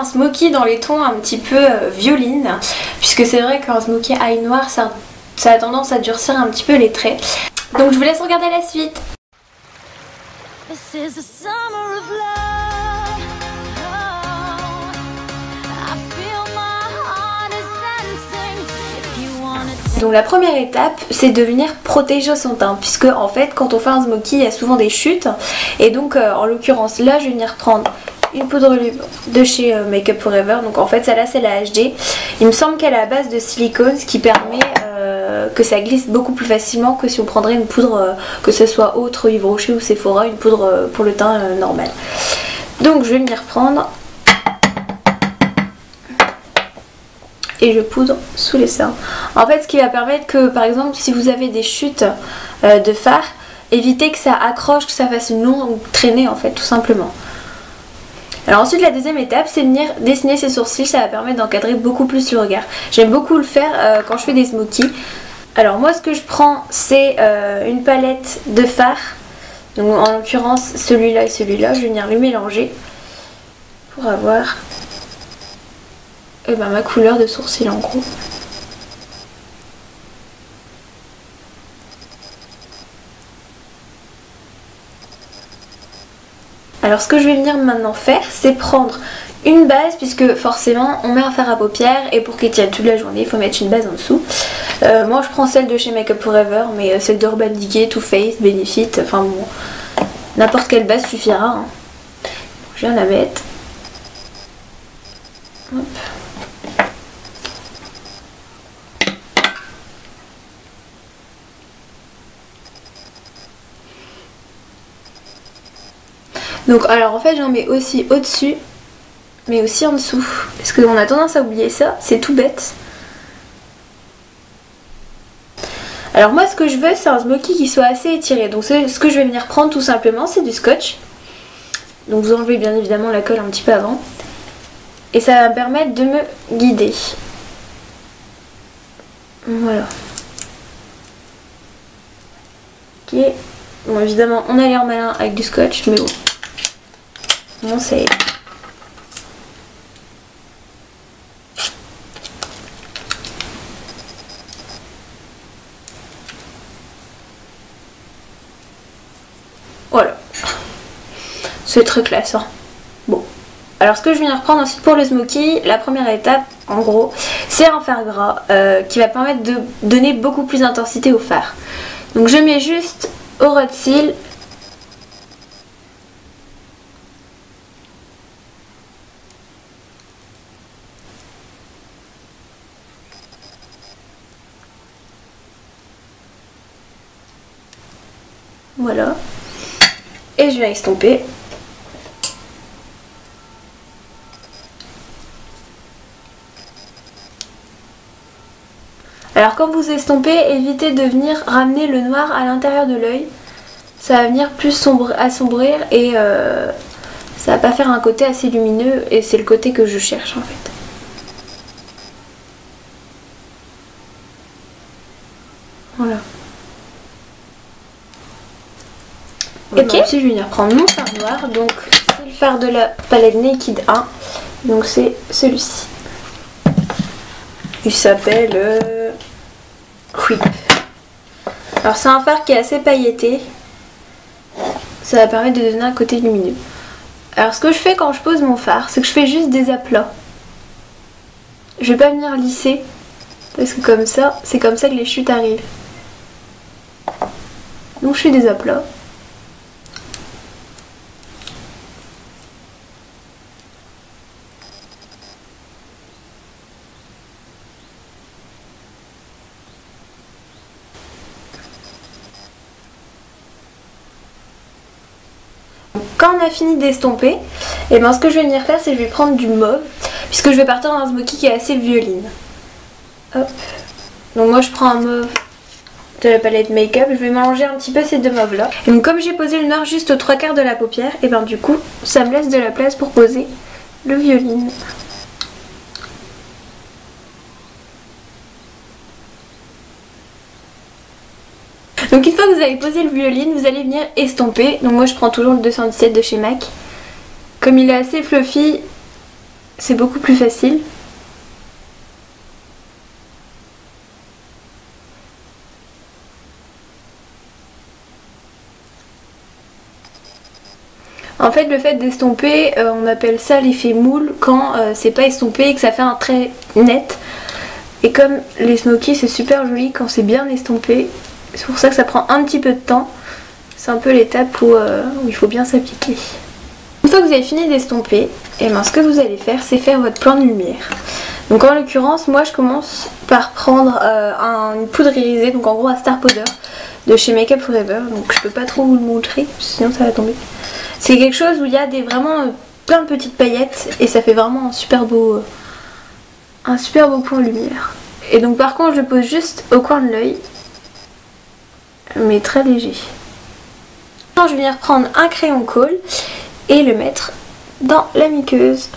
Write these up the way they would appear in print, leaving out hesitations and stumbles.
smoky dans les tons un petit peu violine, puisque c'est vrai qu'un smoky eye noir ça a tendance à durcir un petit peu les traits. Donc je vous laisse regarder la suite. Donc la première étape, c'est de venir protéger son teint, puisque en fait quand on fait un smoky il y a souvent des chutes, et donc en l'occurrence là je vais venir prendre une poudre de chez Make Up For Ever. Donc en fait celle-là c'est la HD, il me semble qu'elle est à base de silicone, ce qui permet que ça glisse beaucoup plus facilement que si on prendrait une poudre que ce soit autre Yves Rocher ou Sephora, une poudre pour le teint normal. Donc je vais venir prendre et je poudre sous les seins. En fait ce qui va permettre que par exemple si vous avez des chutes de fard, évitez que ça accroche, que ça fasse une longue traînée en fait tout simplement. Alors ensuite la deuxième étape c'est de venir dessiner ses sourcils, ça va permettre d'encadrer beaucoup plus le regard. J'aime beaucoup le faire quand je fais des smokies. Alors moi ce que je prends c'est une palette de fard, donc en l'occurrence celui-là et celui-là, je vais venir les mélanger pour avoir ma couleur de sourcil en gros. Alors ce que je vais venir maintenant faire c'est prendre une base, puisque forcément on met un fard à paupières et pour qu'il tienne toute la journée il faut mettre une base en dessous. Moi je prends celle de chez Make Up For Ever, mais celle d'Urban Decay, Too Faced, Benefit, enfin bon, n'importe quelle base suffira hein. Je viens la mettre. Hop. Donc alors en fait j'en mets aussi au-dessus mais aussi en dessous, parce qu'on a tendance à oublier ça, c'est tout bête. Alors moi ce que je veux c'est un smoky qui soit assez étiré, donc ce que je vais venir prendre tout simplement c'est du scotch. Donc vous enlevez bien évidemment la colle un petit peu avant et ça va me permettre de me guider. Voilà. Ok, bon évidemment on a l'air malin avec du scotch mais bon. Non, c'est... Voilà. C'est très classe. Hein. Bon. Alors ce que je viens reprendre ensuite pour le smoky, la première étape, en gros, c'est un fard gras qui va permettre de donner beaucoup plus d'intensité au fard. Donc je mets juste au ras de cils. Voilà. Et je vais estomper. Alors quand vous estompez, évitez de venir ramener le noir à l'intérieur de l'œil. Ça va venir plus assombrir et ça va pas faire un côté assez lumineux et c'est le côté que je cherche en fait. Voilà. Et okay. Ensuite je vais venir prendre mon fard noir, donc c'est le fard de la palette Naked 1, donc c'est celui-ci. Il s'appelle Creep. Alors c'est un fard qui est assez pailleté, ça va permettre de donner un côté lumineux. Alors ce que je fais quand je pose mon fard, c'est que je fais juste des aplats. Je vais pas venir lisser, parce que comme ça, c'est comme ça que les chutes arrivent. Donc je fais des aplats. Quand on a fini d'estomper, et ben ce que je vais venir faire c'est que je vais prendre du mauve, puisque je vais partir dans un smoky qui est assez violine. Hop. Donc moi je prends un mauve de la palette Make Up, je vais mélanger un petit peu ces deux mauves là. Et donc comme j'ai posé le noir juste aux 3/4 de la paupière, et ben du coup ça me laisse de la place pour poser le violine. Donc une fois que vous avez posé le violine, vous allez venir estomper. Donc moi je prends toujours le 217 de chez MAC. Comme il est assez fluffy, c'est beaucoup plus facile. En fait, le fait d'estomper, on appelle ça l'effet moule quand c'est pas estompé et que ça fait un trait net. Et comme les smokies, c'est super joli quand c'est bien estompé. C'est pour ça que ça prend un petit peu de temps. C'est un peu l'étape où il faut bien s'appliquer. Une fois que vous avez fini d'estomper, et ben, ce que vous allez faire, c'est faire votre plan de lumière. Donc en l'occurrence, moi je commence par prendre une poudre irisée, donc en gros un Star Powder de chez Make Up Forever. Donc je peux pas trop vous le montrer, sinon ça va tomber. C'est quelque chose où il y a vraiment plein de petites paillettes et ça fait vraiment un super beau point de lumière. Et donc par contre je le pose juste au coin de l'œil, mais très léger. Maintenant je vais venir prendre un crayon colle et le mettre dans la muqueuse.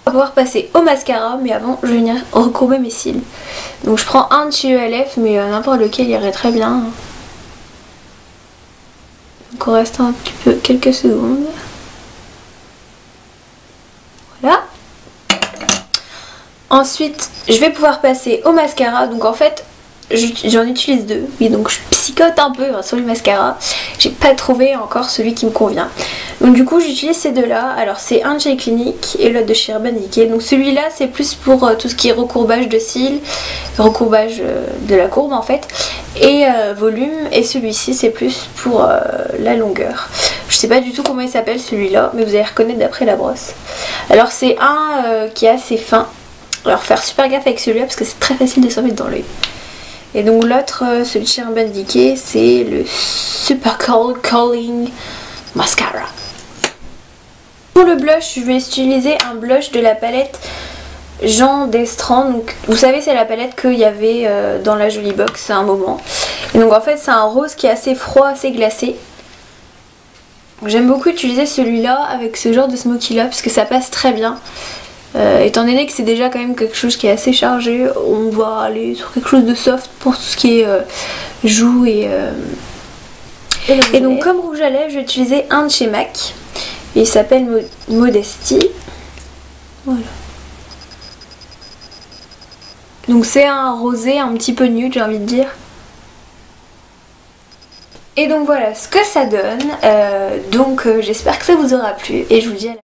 On va pouvoir passer au mascara, mais avant je vais venir recourber mes cils. Donc je prends un de chez ELF, mais n'importe lequel irait très bien. Donc on reste un petit peu, quelques secondes. Voilà. Ensuite je vais pouvoir passer au mascara. Donc en fait j'en utilise deux. Oui, donc je psychote un peu sur le mascara. J'ai pas trouvé encore celui qui me convient. Donc du coup j'utilise ces deux là. Alors c'est un de chez Clinique et l'autre de chez Urban Decay. Donc celui-là c'est plus pour tout ce qui est recourbage de cils, recourbage de la courbe en fait, et volume. Et celui-ci c'est plus pour la longueur. Je sais pas du tout comment il s'appelle celui-là, mais vous allez reconnaître d'après la brosse. Alors c'est un qui est assez fin. Alors faire super gaffe avec celui-là parce que c'est très facile de s'en mettre dans l'œil. Et donc l'autre, celui de chez Urban Decay, c'est le Super Cold Calling Mascara. Pour le blush, je vais utiliser un blush de la palette Jean Destran. Donc vous savez, c'est la palette qu'il y avait dans la Jolie Box à un moment. Et donc en fait c'est un rose qui est assez froid, assez glacé. J'aime beaucoup utiliser celui-là avec ce genre de smoky là parce que ça passe très bien. Étant donné que c'est déjà quand même quelque chose qui est assez chargé, on va aller sur quelque chose de soft pour tout ce qui est joues et donc comme rouge à lèvres, je vais utiliser un de chez MAC. Il s'appelle Modesty. Voilà. Donc c'est un rosé un petit peu nude, j'ai envie de dire. Et donc voilà ce que ça donne. Donc j'espère que ça vous aura plu et je vous dis à la